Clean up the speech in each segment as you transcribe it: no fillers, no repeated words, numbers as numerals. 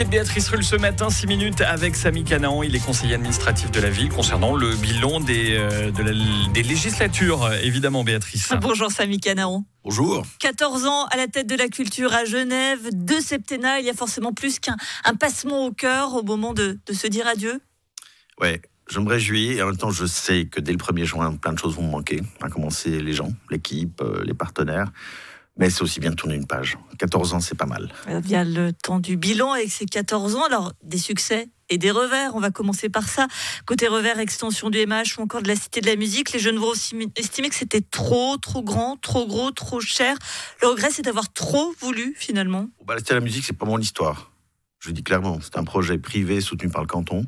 l'invité de Béatrice Rulle ce matin, 6 minutes avec Samy Canaan. Il est conseiller administratif de la ville concernant le bilan des législatures, évidemment, Béatrice. Bonjour Samy Canaan. Bonjour. 14 ans à la tête de la culture à Genève, 2 septennats, il y a forcément plus qu'un passement au cœur au moment de se dire adieu. Ouais, je me réjouis et en même temps je sais que dès le 1er juin, plein de choses vont me manquer, à commencer les gens, l'équipe, les partenaires. Mais c'est aussi bien de tourner une page. 14 ans, c'est pas mal. Il y a le temps du bilan avec ces 14 ans. Alors, des succès et des revers. On va commencer par ça. Côté revers, extension du MH ou encore de la Cité de la Musique. Les jeunes vont aussi estimer que c'était trop grand, trop gros, trop cher. Le regret, c'est d'avoir trop voulu, finalement. La Cité de la Musique, c'est pas mon histoire. Je le dis clairement. C'est un projet privé soutenu par le canton.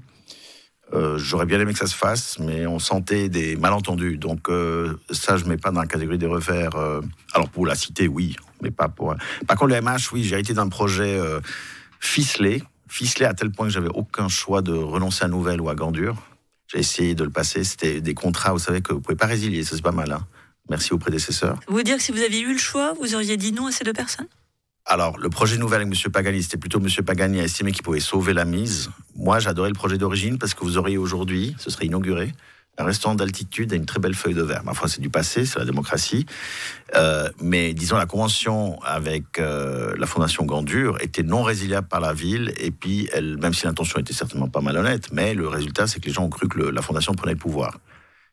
J'aurais bien aimé que ça se fasse, mais on sentait des malentendus. Donc ça, je ne mets pas dans la catégorie des revers. Alors pour la Cité, oui, mais pas pour... Par contre, le MH, oui, j'ai hérité d'un projet ficelé à tel point que j'avais aucun choix de renoncer à Nouvelle ou à Gandure. J'ai essayé de le passer. C'était des contrats, vous savez, que vous ne pouvez pas résilier. Ça, c'est pas mal. Hein. Merci aux prédécesseurs. Vous voulez dire que si vous aviez eu le choix, vous auriez dit non à ces 2 personnes ? Alors, le projet Nouvelle avec M. Pagani, c'était plutôt M. Pagani a estimé qu'il pouvait sauver la mise. Moi, j'adorais le projet d'origine parce que vous auriez aujourd'hui, ce serait inauguré, un restaurant d'altitude et une très belle feuille de verre. Ma foi, c'est du passé, c'est la démocratie. Mais disons, la convention avec la Fondation Gandure était non résiliable par la ville. Et puis, même si l'intention était certainement pas malhonnête, mais le résultat, c'est que les gens ont cru que la Fondation prenait le pouvoir.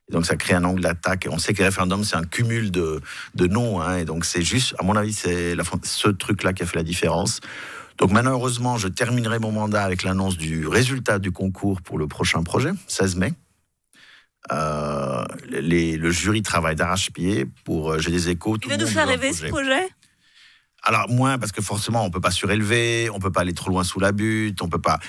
Donc ça crée un angle d'attaque. Et on sait que les référendums, c'est un cumul de noms. Hein, et donc c'est juste, à mon avis, c'est ce truc-là qui a fait la différence. Donc maintenant, heureusement, je terminerai mon mandat avec l'annonce du résultat du concours pour le prochain projet, 16 mai. Le jury travaille d'arrache-pied pour j'ai des échos. Il va nous faire rêver ce projet ? Alors moins, parce que forcément, on ne peut pas surélever, on ne peut pas aller trop loin sous la butte, on peut pas...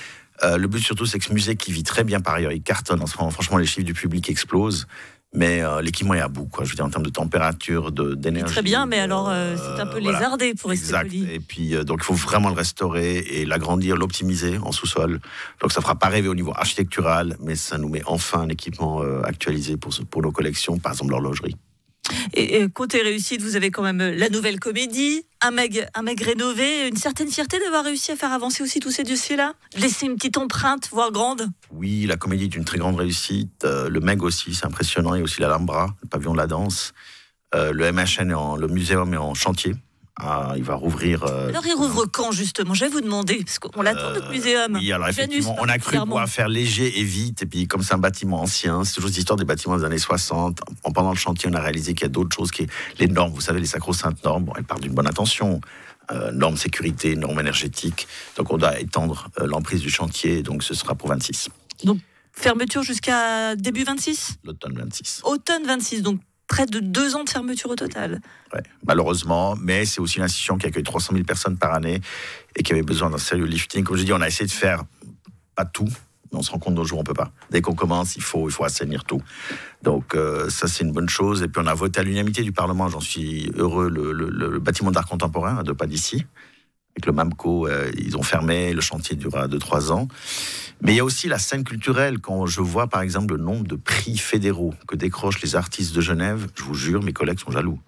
le but surtout, c'est que ce musée qui vit très bien par ailleurs, il cartonne en ce moment. Franchement, les chiffres du public explosent. Mais l'équipement est à bout, quoi. Je veux dire, en termes de température, d'énergie. Très bien, mais alors c'est un peu lézardé pour rester poli. Et puis, donc il faut vraiment le restaurer et l'agrandir, l'optimiser en sous-sol. Donc ça ne fera pas rêver au niveau architectural, mais ça nous met enfin un équipement actualisé pour nos collections, par exemple l'horlogerie. Et côté réussite, vous avez quand même la Nouvelle Comédie, un meg rénové, une certaine fierté d'avoir réussi à faire avancer aussi tous ces dossiers-là, laisser une petite empreinte, voire grande. Oui, la Comédie est une très grande réussite. Le meg aussi, c'est impressionnant. Il y a aussi l'Alhambra, le pavillon de la danse. Le MHN, le muséum est en chantier. Il va rouvrir... Alors il rouvre quand justement ? Je vais vous demander, parce qu'on l'attend notre muséum. Oui, alors effectivement, on a cru pouvoir faire léger et vite, et puis comme c'est un bâtiment ancien, c'est toujours l'histoire des bâtiments des années 60. Pendant le chantier, on a réalisé qu'il y a d'autres choses, les normes, vous savez, les sacro-saintes normes, elles partent d'une bonne intention. Normes sécurité, normes énergétiques. Donc on doit étendre l'emprise du chantier, donc ce sera pour 26. Donc fermeture jusqu'à début 26 ? L'automne 26. Automne 26, donc près de 2 ans de fermeture au total. Ouais, malheureusement, mais c'est aussi une institution qui accueille 300 000 personnes par année et qui avait besoin d'un sérieux lifting. Comme je dis, on a essayé de faire pas tout, mais on se rend compte d'un jour on peut pas. Dès qu'on commence, il faut assainir tout. Donc ça, c'est une bonne chose. Et puis on a voté à l'unanimité du Parlement, j'en suis heureux, le bâtiment d'art contemporain à 2 pas d'ici. Avec le MAMCO, ils ont fermé, le chantier durera 2-3 ans. Mais il y a aussi la scène culturelle. Quand je vois, par exemple, le nombre de prix fédéraux que décrochent les artistes de Genève, je vous jure, mes collègues sont jaloux.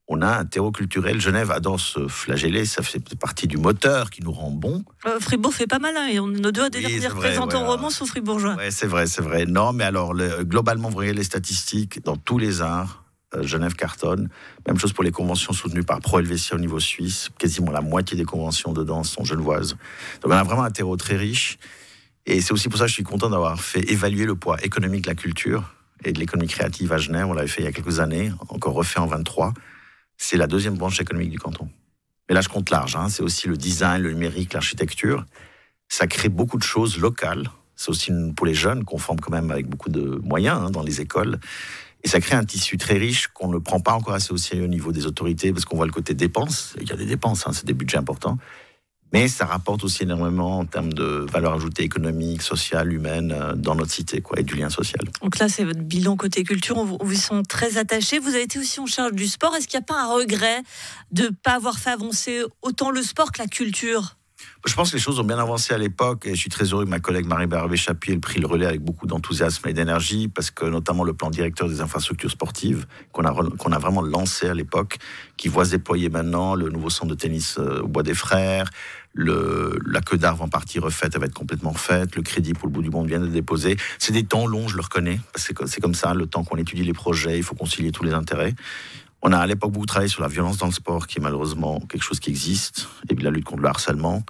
On a un terreau culturel. Genève adore se flageller. Ça fait partie du moteur qui nous rend bons. Fribourg fait pas mal. Hein, et on a deux des représentants romans sont fribourgeois. Oui, c'est vrai. Non, mais alors, globalement, vous voyez les statistiques, dans tous les arts, Genève cartonne. Même chose pour les conventions soutenues par Pro Helvetia au niveau suisse. Quasiment la moitié des conventions de danse sont genevoises. Donc on a vraiment un terreau très riche. Et c'est aussi pour ça que je suis content d'avoir fait évaluer le poids économique de la culture et de l'économie créative à Genève. On l'avait fait il y a quelques années, encore refait en 23. C'est la 2e branche économique du canton. Mais là, je compte large. Hein. C'est aussi le design, le numérique, l'architecture. Ça crée beaucoup de choses locales. C'est aussi pour les jeunes qu'on forme quand même avec beaucoup de moyens dans les écoles. Et ça crée un tissu très riche qu'on ne prend pas encore assez au sérieux au niveau des autorités parce qu'on voit le côté dépenses. Il y a des dépenses, c'est des budgets importants. Mais ça rapporte aussi énormément en termes de valeur ajoutée économique, sociale, humaine dans notre cité, et du lien social. Donc là, c'est votre bilan côté culture. On vous sont très attachés. Vous avez été aussi en charge du sport. Est-ce qu'il n'y a pas un regret de ne pas avoir fait avancer autant le sport que la culture ? Je pense que les choses ont bien avancé à l'époque et je suis très heureux que ma collègue Marie-Barbé Chapuis ait pris le relais avec beaucoup d'enthousiasme et d'énergie parce que notamment le plan directeur des infrastructures sportives qu'on a vraiment lancé à l'époque, qui voit se déployer maintenant le nouveau centre de tennis au Bois des Frères, la queue d'Arve en partie refaite, elle va être complètement refaite, le crédit pour le bout du monde vient d'être déposé. C'est des temps longs, je le reconnais, parce que c'est comme ça, le temps qu'on étudie les projets, il faut concilier tous les intérêts. On a à l'époque beaucoup travaillé sur la violence dans le sport, qui est malheureusement quelque chose qui existe, et puis la lutte contre le harcèlement.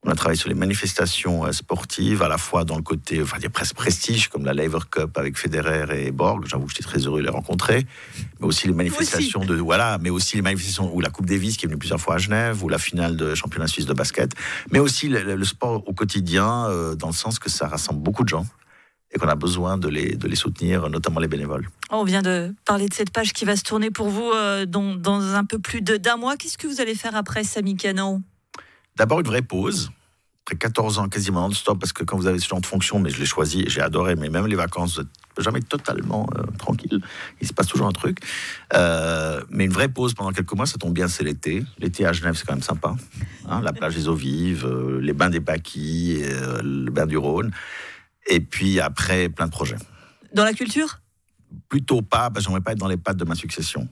On a travaillé sur les manifestations sportives, à la fois dans le côté, presque prestige, comme la Laver Cup avec Federer et Borg. J'avoue que j'étais très heureux de les rencontrer. Mais aussi les manifestations mais aussi les manifestations ou la Coupe Davis qui est venue plusieurs fois à Genève, ou la finale de championnat suisse de basket. Mais aussi le sport au quotidien, dans le sens que ça rassemble beaucoup de gens et qu'on a besoin de les soutenir, notamment les bénévoles. On vient de parler de cette page qui va se tourner pour vous dans un peu plus d'un mois. Qu'est-ce que vous allez faire après, Samy Canan ? D'abord une vraie pause. Après 14 ans quasiment non-stop, parce que quand vous avez ce genre de fonction, mais je l'ai choisi, j'ai adoré, mais même les vacances, vous n'êtes jamais totalement tranquille. Il se passe toujours un truc. Mais une vraie pause pendant quelques mois, ça tombe bien, c'est l'été. L'été à Genève, c'est quand même sympa. La plage des eaux vives, les bains des Paquis, le bain du Rhône. Et puis après, plein de projets. Dans la culture ? Plutôt pas, parce que j'aimerais pas être dans les pattes de ma succession.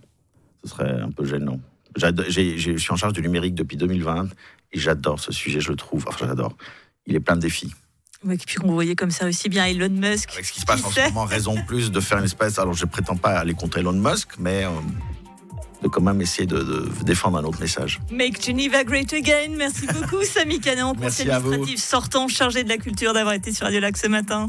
Ce serait un peu gênant. Je suis en charge du numérique depuis 2020 et j'adore ce sujet, je le trouve. Enfin, j'adore. Il est plein de défis. Oui, et puis on voyait comme ça aussi bien Elon Musk. Avec ce qui se passe en ce moment, raison plus de faire une espèce. Alors, je ne prétends pas aller contre Elon Musk, mais de quand même essayer de défendre un autre message. Make Geneva Great Again. Merci beaucoup, Samy Canan, conseiller administratif sortant, chargé de la culture, d'avoir été sur Radio Lac ce matin.